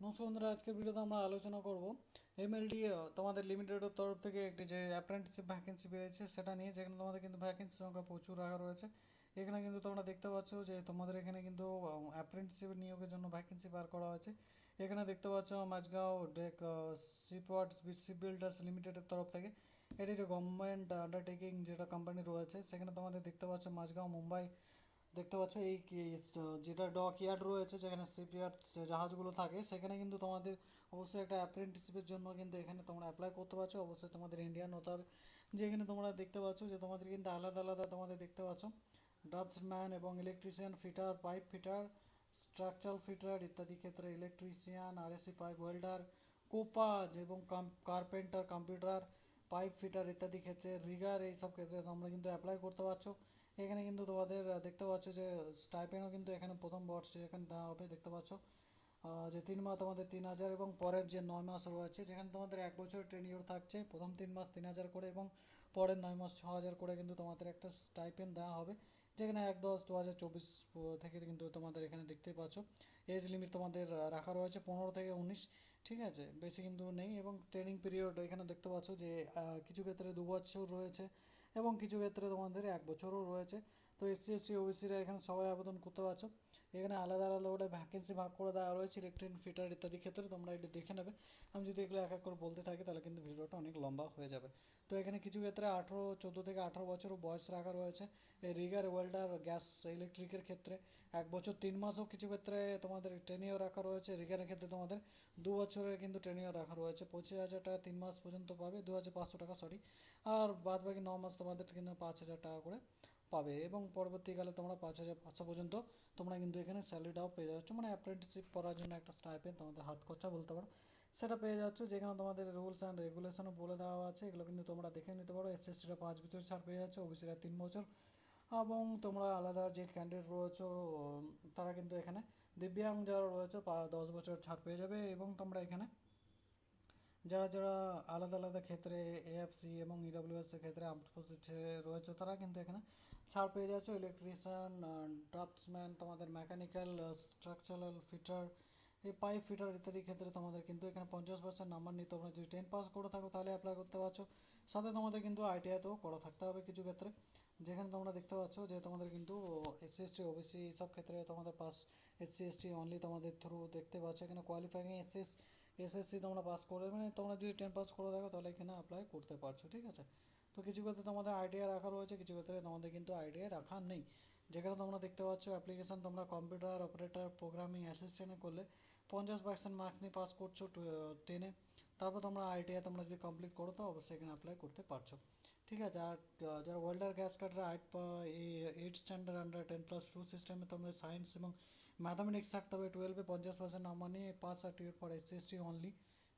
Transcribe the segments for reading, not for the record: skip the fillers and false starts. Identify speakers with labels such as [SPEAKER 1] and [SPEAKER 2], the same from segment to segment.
[SPEAKER 1] নমস্কার বন্ধুরা, আজকের ভিডিওতে আমরা আলোচনা করব এমএলডি তোমাদের লিমিটেডের তরফ থেকে একটি যে অ্যাপ্রেন্টিসশিপ ভ্যাকেন্সি বেরিয়েছে সেটা নিয়ে, যেখানে তোমাদের কিন্তু ভ্যাকেন্সি সংখ্যা প্রচুর রাখা রয়েছে। এখানে কিন্তু তোমরা দেখতে পাচ্ছ যে তোমাদের এখানে কিন্তু অ্যাপ্রেন্টিসশিপ নিয়োগের জন্য ভ্যাকেন্সি বার করা হয়েছে। এখানে দেখতে পাচ্ছ মাঝগাঁও ডেক শিপওয়ার্ডস শিপ বিল্ডার্স লিমিটেডের তরফ থেকে। এটি একটি গভর্নমেন্ট আন্ডারটেকিং যেটা কোম্পানি রয়েছে, সেখানে তোমাদের দেখতে পাচ্ছ মাঝগাঁও মুম্বাই দেখতে পাচ্ছ এই যেটা ডক ইয়ার্ড রয়েছে, যেখানে শিপইয়ার্ড জাহাজগুলো থাকে, সেখানে কিন্তু তোমাদের অবশ্যই একটা অ্যাপ্রেন্টিসশিপের জন্য কিন্তু এখানে তোমরা অ্যাপ্লাই করতে পারছো। অবশ্যই তোমাদের ইন্ডিয়ান হতে হবে। যেখানে তোমরা দেখতে পাচ্ছ যে তোমাদের কিন্তু আলাদা আলাদা তোমাদের দেখতে পাচ্ছ ড্রাফটসম্যান এবং electrician, fitter, pipe fitter, structural fitter ইত্যাদি ক্ষেত্রে, ইলেকট্রিশিয়ান, আরএসি পাইপ ওয়েল্ডার, কোপাজ এবং কার্পেন্টার, কম্পিউটার, পাইপ ফিটার ইত্যাদি ক্ষেত্রে, রিগার, এইসব ক্ষেত্রে তোমরা কিন্তু অ্যাপ্লাই করতে পারছো। এখানে কিন্তু তোমাদের দেখতে পাচ্ছ যে স্টাইপেন্ডও কিন্তু এখানে প্রথম বর্ষে এখানে দেওয়া হবে। দেখতে পাচ্ছ যে 3 মাস তোমাদের 3,000 এবং পরের যে 9 মাস রয়েছে, যেখানে তোমাদের 1 বছর টেনিওর থাকছে। প্রথম 3 মাস 3,000 করে এবং পরের 9 মাস 6,000 করে কিন্তু তোমাদের একটা স্টাইপেন্ড দেওয়া হবে। যেখানে 1/10/2024 থেকে কিন্তু তোমাদের এখানে দেখতেই পাচ্ছ এজ লিমিট তোমাদের রাখা রয়েছে 15 থেকে 19। ঠিক আছে, বেশি কিন্তু নেই। এবং ট্রেনিং পিরিয়ড এখানে দেখতে পাচ্ছ যে কিছু ক্ষেত্রে 2 বছর রয়েছে এবং কিছু ক্ষেত্রে তোমাদের 1 বছরও রয়েছে। তো এসসি এসটি ওবিসিরা এখানে সবাই আবেদন করতে পারছো। এখানে আলাদা আলাদা করে ভ্যাকেন্সি ভাগ করে দেওয়া রয়েছে ইলেকট্রিক ফিটার ইত্যাদি ক্ষেত্রে, তোমরা এটা দেখে নেবে। আমি যদি এগুলো এক এক করে বলতে থাকি তাহলে কিন্তু ভিডিওটা অনেক লম্বা হয়ে যাবে। তো এখানে কিছু ক্ষেত্রে 14 থেকে 18 বছর বয়স রাখা রয়েছে। এই রিগার, ওয়েল্ডার, গ্যাস ইলেকট্রিকের ক্ষেত্রে 1 বছর 3 মাসও কিছু ক্ষেত্রে তোমাদের ট্রেনিংও রাখা রয়েছে। রিগারের ক্ষেত্রে তোমাদের 2 বছরের কিন্তু ট্রেনিংও রাখা রয়েছে। 25,000 টাকা 3 মাস পর্যন্ত পাবে, 2,500 টাকা সরি। আর বাদ বাকি 9 মাস তোমাদের কিন্তু 5,000 টাকা করে পাবে। এবং পরবর্তীকালে তোমরা 5,500 পর্যন্ত তোমরা কিন্তু এখানে স্যালারিটাও পেয়ে যাচ্ছ, মানে অ্যাপ্রেন্টিসশিপ করার জন্য একটা স্টাইপেন্ড, তোমাদের হাত খরচা বলতে পারো, সেটা পেয়ে যাচ্ছ। যেখানে তোমাদের রুলস অ্যান্ড রেগুলেশনও বলে দেওয়া আছে, এগুলো কিন্তু তোমরা দেখে নিতে পারো। এসএসটিরা 5 বছর ছাড় পেয়ে যাচ্ছে, ওবিসিরা 3 বছর। এবং তোমরা আলাদা যে ক্যান্ডিডেট রয়েছে তারা কিন্তু এখানে দিব্যাং যারা রয়েছে 10 বছর ছাড় পেয়ে যাবে। এবং তোমরা এখানে যারা যারা আলাদা আলাদা ক্ষেত্রে এএফসি এবং ইডব্লিউএস এর ক্ষেত্রে রয়েছে, তারা কিন্তু এখানে ছাড় পেয়ে যাচ্ছে। ইলেকট্রিশিয়ান, ড্রাফটসম্যান, তোমাদের মেকানিক্যাল, স্ট্রাকচারাল ফিটার, এই পাইপ ফিটার ইত্যাদি ক্ষেত্রে তোমাদের কিন্তু এখানে 50% নাম্বার নিয়ে তোমরা যদি 10 পাস করে থাকো তাহলে অ্যাপ্লাই করতে পারছো। সাথে তোমাদের কিন্তু আইটিআইতেও করা থাকতে হবে কিছু ক্ষেত্রে। যেখানে তোমরা দেখতে পাচ্ছ যে তোমাদের কিন্তু এসসি এসটি ওবিসি এইসব ক্ষেত্রে তোমাদের পাস, এসসি এসটি অনলি তোমাদের থ্রু দেখতে পাচ্ছ এখানে কোয়ালিফাইং এসএসসি তোমরা পাস করে, মানে তোমরা যদি 10 পাস করে থাকো তাহলে এখানে অ্যাপ্লাই করতে পারছো। ঠিক আছে, তো কিছু ক্ষেত্রে তোমাদের আইটিআই রাখা রয়েছে, কিছু ক্ষেত্রে তোমাদের কিন্তু আইটিআই রাখা নেই। যেখানে তোমরা দেখতে পাচ্ছ অ্যাপ্লিকেশন তোমরা কম্পিউটার অপারেটর, প্রোগ্রামিং অ্যাসিস্ট্যান্টে করলে 50% মার্কস নিয়ে পাস করছো 10-এ। তারপর তোমরা আইটিআই তোমরা যদি কমপ্লিট করো তো অবশ্যই এখানে অ্যাপ্লাই করতে পারছো। ঠিক আছে, আর যারা welder, gas cutter 8 standard under 10+2 সিস্টেমে তোমাদের সায়েন্স এবং ম্যাথামেটিক্স থাকতে হবে। 12-এ 50% নাম্বার নিয়ে pass, certificate for SC ST only.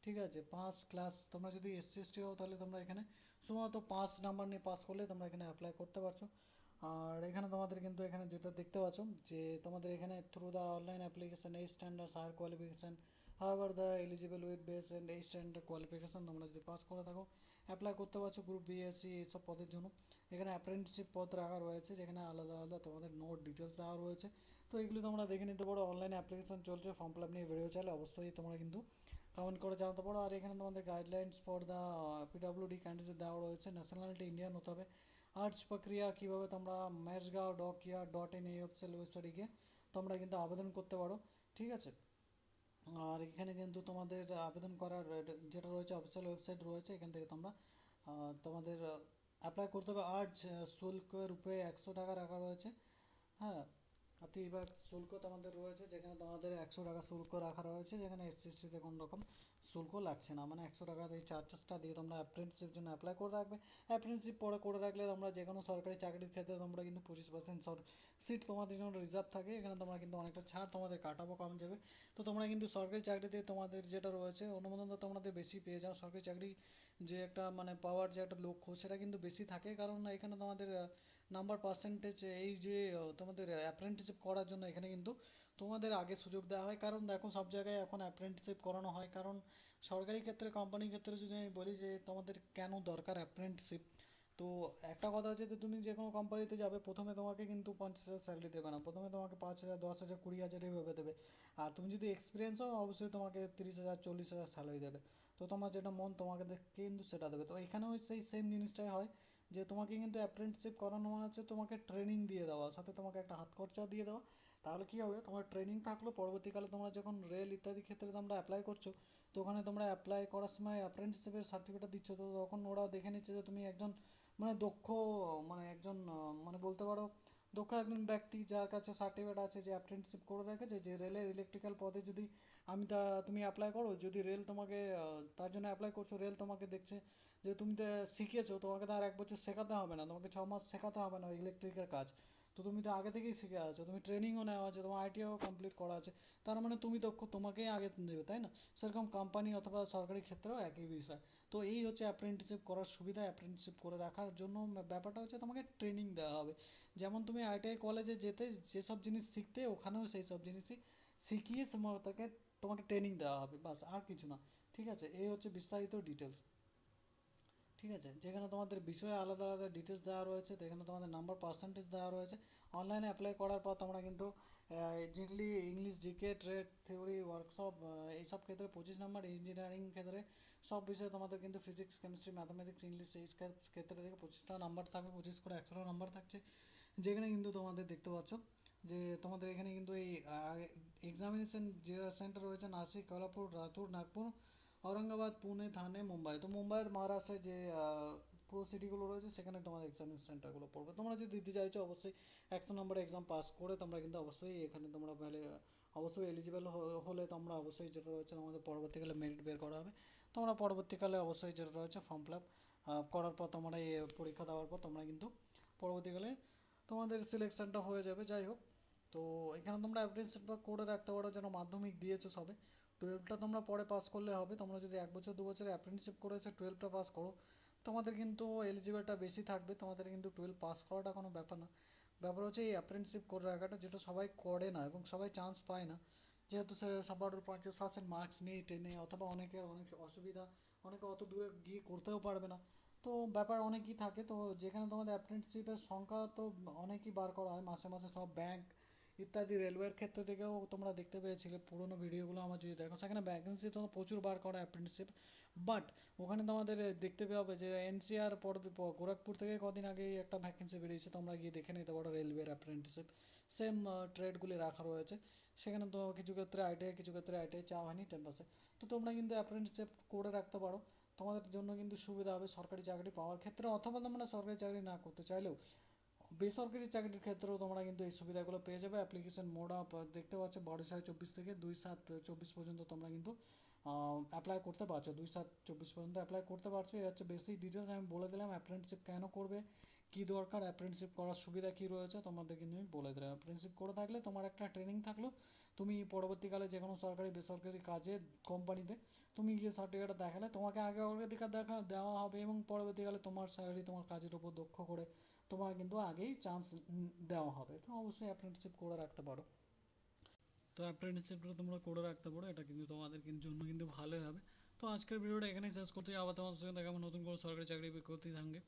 [SPEAKER 1] ঠিক আছে, 5 ক্লাস তোমরা যদি এসসি এসটি হও তাহলে তোমরা এখানে শুধুমাত্র 5 নাম্বার নিয়ে পাস করলে তোমরা এখানে অ্যাপ্লাই করতে পারছো। আর এখানে তোমাদের কিন্তু এখানে যেটা দেখতে পাচ্ছ যে তোমাদের এখানে থ্রু দ্য অনলাইন অ্যাপ্লিকেশন এই স্ট্যান্ডার্ড হায়ার কোয়ালিফিকেশন হাওয়ার the eligible with base and এই স্ট্যান্ডার্ড কোয়ালিফিকেশন তোমরা যদি পাস করে থাকো অ্যাপ্লাই করতে পারছো গ্রুপ বিএসসি এইসব পদের জন্য। এখানে অ্যাপ্রেন্টিসশিপ পদ রাখা রয়েছে, যেখানে আলাদা আলাদা তোমাদের নোট ডিটেলস দেওয়া রয়েছে। তো এগুলো তোমরা দেখে নিতে পারো। অনলাইন অ্যাপ্লিকেশন চলছে, ফর্ম ফিল আপ নিয়ে ভিডিও চাইলে অবশ্যই তোমরা কিন্তু কমেন্ট করে জানাতে পারো। আর এখানে তোমাদের guidelines for the PWD candidate দেওয়া রয়েছে। ন্যাশনালিটি ইন্ডিয়ান হতে হবে। আর্টস প্রক্রিয়া কীভাবে তোমরা ম্যাচগাঁও ডক ইয়ার .in এই ওয়েবসাইট গিয়ে তোমরা কিন্তু আবেদন করতে পারো। ঠিক আছে, আর এখানে কিন্তু তোমাদের আবেদন করার যেটা রয়েছে অফিসিয়াল ওয়েবসাইট রয়েছে, এখান থেকে তোমরা তোমাদের অ্যাপ্লাই করতে হবে। আর্জ শুল্ক রূপে 100 টাকা রাখা রয়েছে। হ্যাঁ, বিভাগ শুল্ক তোমাদের রয়েছে, যেখানে তোমাদের 100 টাকা শুল্ক রাখা রয়েছে, যেখানে এসএসসিতে কোনো রকম শুল্ক লাগছে না, মানে 100 টাকা এই চার্জেসটা দিয়ে তোমরা অ্যাপ্রেন্টিসের জন্য অ্যাপ্লাই করে রাখবে। অ্যাপ্রেন্টিসশিপ পরে করে রাখলে তোমরা যে কোনো সরকারি চাকরির ক্ষেত্রে তোমরা কিন্তু 25% সিট তোমাদের জন্য রিজার্ভ থাকে। এখানে তোমরা কিন্তু অনেকটা ছাড়, তোমাদের কাটাবো কম যাবে। তো তোমরা কিন্তু সরকারি চাকরিতে তোমাদের যেটা রয়েছে অনুমোদন তো তোমাদের বেশি পেয়ে যাও। সরকারি চাকরি যে একটা মানে পাওয়ার যে একটা লক্ষ্য সেটা কিন্তু বেশি থাকে, কারণ এখানে তোমাদের নাম্বার পার্সেন্টেজ এই যে তোমাদের অ্যাপ্রেন্টিসশিপ করার জন্য এখানে কিন্তু তোমাদের আগে সুযোগ দেওয়া হয়। কারণ দেখো সব জায়গায় এখন অ্যাপ্রেন্টিসশিপ করানো হয়, কারণ সরকারি ক্ষেত্রে কোম্পানির ক্ষেত্রে যদি আমি বলি যে তোমাদের কেন দরকার অ্যাপ্রেন্টিসশিপ, তো একটা কথা হচ্ছে যে তুমি যে কোনো কোম্পানিতে যাবে, প্রথমে তোমাকে কিন্তু 50,000 স্যালারি দেবে না, প্রথমে তোমাকে 5,000, 10,000, 20,000 এইভাবে দেবে। আর তুমি যদি এক্সপিরিয়েন্স হও অবশ্যই তোমাকে 30,000, 40,000 স্যালারি দেবে। তো তোমার যেটা মন তোমাকে দেখে কিন্তু সেটা দেবে। তো এখানেও সেই সেম জিনিসটাই হয়, যে তোমাকে কিন্তু অ্যাপ্রেন্টিসশিপ করানো মানে হচ্ছে তোমাকে ট্রেনিং দিয়ে দেওয়া, সাথে তোমাকে একটা হাত খরচা দিয়ে দেওয়া। তাহলে কী হবে, তোমার ট্রেনিং থাকলো, পরবর্তীকালে তোমরা যখন রেল ইত্যাদি ক্ষেত্রে তোমরা অ্যাপ্লাই করছো, তো ওখানে তোমরা অ্যাপ্লাই করার সময় অ্যাপ্রেন্টিসশিপের সার্টিফিকেট দিচ্ছ, তো তখন ওরা দেখে নিচ্ছে যে তুমি একজন মানে দক্ষ, মানে একজন মানে বলতে পারো দক্ষ একজন ব্যক্তি, যার কাছে সার্টিফিকেট আছে, যে অ্যাপ্রেন্টিসশিপ করে রেখেছে, যে রেলের ইলেকট্রিক্যাল পদে যদি তুমি অ্যাপ্লাই করো, যদি রেল তোমাকে তার জন্য অ্যাপ্লাই করছো, রেল তোমাকে দেখছে যে তুমি তো শিখেছো, তোমাকে তো আর 1 বছর শেখাতে হবে না, তোমাকে 6 মাস শেখাতে হবে না ইলেকট্রিকের কাজ। তো তুমি তো আগে থেকেই শিখে আছো, তুমি ট্রেনিংও নেওয়া আছে, তোমার আইটিআইও কমপ্লিট করা আছে, তার মানে তুমি দক্ষ, তোমাকেই আগে নেবে, তাই না? সেরকম কোম্পানি অথবা সরকারি ক্ষেত্রেও একই বিষয়। তো এই হচ্ছে অ্যাপ্রেন্টিসশিপ করার সুবিধা। অ্যাপ্রেন্টিসশিপ করে রাখার জন্য ব্যাপারটা হচ্ছে তোমাকে ট্রেনিং দেওয়া হবে। যেমন তুমি আইটিআই কলেজে যেতে যেসব জিনিস শিখতে, ওখানেও সেই সব জিনিসই শিখিয়ে তাকে তোমাকে ট্রেনিং দেওয়া হবে, বাস আর কিছু না। ঠিক আছে, এই হচ্ছে বিস্তারিত ডিটেলস। ঠিক আছে, যেখানে তোমাদের বিষয়ে আলাদা আলাদা ডিটেলস দেওয়া রয়েছে, তো এখানে তোমাদের নাম্বার পার্সেন্টেজ দেওয়া রয়েছে। অনলাইনে অ্যাপ্লাই করার পর তোমরা কিন্তু জিনলি English, GK, trade theory workshop, এইসব ক্ষেত্রে 25 নম্বর, ইঞ্জিনিয়ারিং ক্ষেত্রে সব বিষয়ে তোমাদের কিন্তু ফিজিক্স, কেমিস্ট্রি, ম্যাথামেটিক্স, ইংলিশ এই ক্ষেত্রে থেকে 25টা নাম্বার থাকবে, 25 করে 100টা নাম্বার থাকছে। যেখানে কিন্তু তোমাদের দেখতে পাচ্ছ যে তোমাদের এখানে কিন্তু এই এক্সামিনেশন যে সেন্টার রয়েছে নাসিক, কোল্হাপুর, লাতুর, নাগপুর, औरंगाबाद, পুনে, থানে, মুম্বাই। তো মুম্বাইয়ের মহারাষ্ট্রের যে পুরো সিটিগুলো রয়েছে সেখানে তোমাদের এক্সামিনেশন সেন্টারগুলো পড়বে। তোমরা যদি দিতে চাইছো অবশ্যই 100 নম্বরের এক্সাম পাস করে তোমরা কিন্তু অবশ্যই এখানে তোমরা অবশ্যই এলিজিবল হলে তোমরা অবশ্যই যেটা রয়েছে তোমাদের পরবর্তীকালে মেরিট বের করা হবে। তোমরা পরবর্তীকালে অবশ্যই যেটা রয়েছে ফর্ম ফিল আপ করার পর তোমরা এই পরীক্ষা দেওয়ার পর তোমরা কিন্তু পরবর্তীকালে তোমাদের সিলেকশনটা হয়ে যাবে। যাই হোক, তো এখানে তোমরা অ্যাপ্রেন্টিসশিপটা করে রাখতে পারো, যেন মাধ্যমিক দিয়েছো সবে, 12টা তোমরা পরে পাস করলে হবে। তোমরা যদি 1 বছর 2 বছরে অ্যাপ্রেন্টিসশিপ করেছে 12টা পাস করো, তোমাদের কিন্তু এলিজিবিলিটা বেশি থাকবে, তোমাদের কিন্তু 12 পাস করাটা কোনো ব্যাপার না। ব্যাপার হচ্ছে এই অ্যাপ্রেন্টিসশিপ করে রাখাটা, যেটা সবাই করে না এবং সবাই চান্স পায় না, যেহেতু সবার 50% মার্কস নেই টেনে, অথবা অনেকের অনেক অসুবিধা, অনেকে অত দূরে গিয়ে করতেও পারবে না। তো ব্যাপার অনেকই থাকে। তো যেখানে তোমাদের অ্যাপ্রেন্টিসশিপের সংখ্যা তো অনেকই বার করা হয় মাসে মাসে, সব ব্যাংক ইত্যাদি রেলওয়ের ক্ষেত্রে থেকেও তোমরা দেখতে পেয়েছিলে পুরোনো ভিডিওগুলো আমার যদি দেখো, সেখানে ভ্যাকেন্সি তো প্রচুর বার করা অ্যাপ্রেন্টিসশিপ। বাট ওখানে তোমাদের দেখতে পাবে যে এনসিআর গোরখপুর থেকে কদিন আগেই একটা ভ্যাকেন্সি বেরিয়েছে, তোমরা গিয়ে দেখে নিতে পারো, রেলওয়ের অ্যাপ্রেন্টিসশিপ সেম ট্রেডগুলি রাখা রয়েছে সেখানে। তো কিছু ক্ষেত্রে আইটিআই, কিছু ক্ষেত্রে আইটিআই চাওয়া হয়নি 10%। তো তোমরা কিন্তু অ্যাপ্রেন্টিসশিপ করে রাখতে পারো, তোমাদের জন্য কিন্তু সুবিধা হবে সরকারি চাকরি পাওয়ার ক্ষেত্রে, অথবা তোমরা সরকারি চাকরি না করতে চাইলেও বেসরকারি চাকরির ক্ষেত্রেও তোমরা কিন্তু এই সুবিধাগুলো পেয়ে যাবে। অ্যাপ্লিকেশন মোড অফ দেখতে পাচ্ছ 12/6/24 থেকে 2/7/24 পর্যন্ত তোমরা কিন্তু অ্যাপ্লাই করতে পারছো, 2/7/24 পর্যন্ত অ্যাপ্লাই করতে পারছো। এই হচ্ছে বেসিক ডিটেলস আমি বলে দিলাম। অ্যাপ্রেন্টিসশিপ কেন করবে, কী দরকার, অ্যাপ্রেন্টিসশিপ করার সুবিধা কী রয়েছে তোমাদের কিন্তু আমি বলে দিলাম। অ্যাপ্রেন্টিসশিপ করে থাকলে তোমার একটা ট্রেনিং থাকলো, তুমি পরবর্তীকালে যে কোনো সরকারি বেসরকারি কাজে কোম্পানিতে তুমি গিয়ে সার্টিফিকেট দেখালে তোমাকে আগে অগ্রাধিকার দেওয়া হবে, এবং পরবর্তীকালে তোমার স্যালারি তোমার কাজের উপর দক্ষ করে তোমার কিন্তু আগেই চান্স দেওয়া হবে। তো অবশ্যই অ্যাপ্রেন্টিসশিপ করে রাখতে পারো। তো অ্যাপ্রেন্টিসশিপটা তোমরা করে রাখতে পারো, এটা কিন্তু তোমাদের জন্য কিন্তু ভালোই হবে। তো আজকের ভিডিওটা এখানেই শেষ করতে, আবার তোমাদের সঙ্গে দেখাবো নতুন কোনো সরকারি চাকরি বিজ্ঞপ্তি সঙ্গে।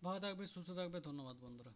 [SPEAKER 1] ভালো থাকবে, সুস্থ থাকবে, ধন্যবাদ বন্ধুরা।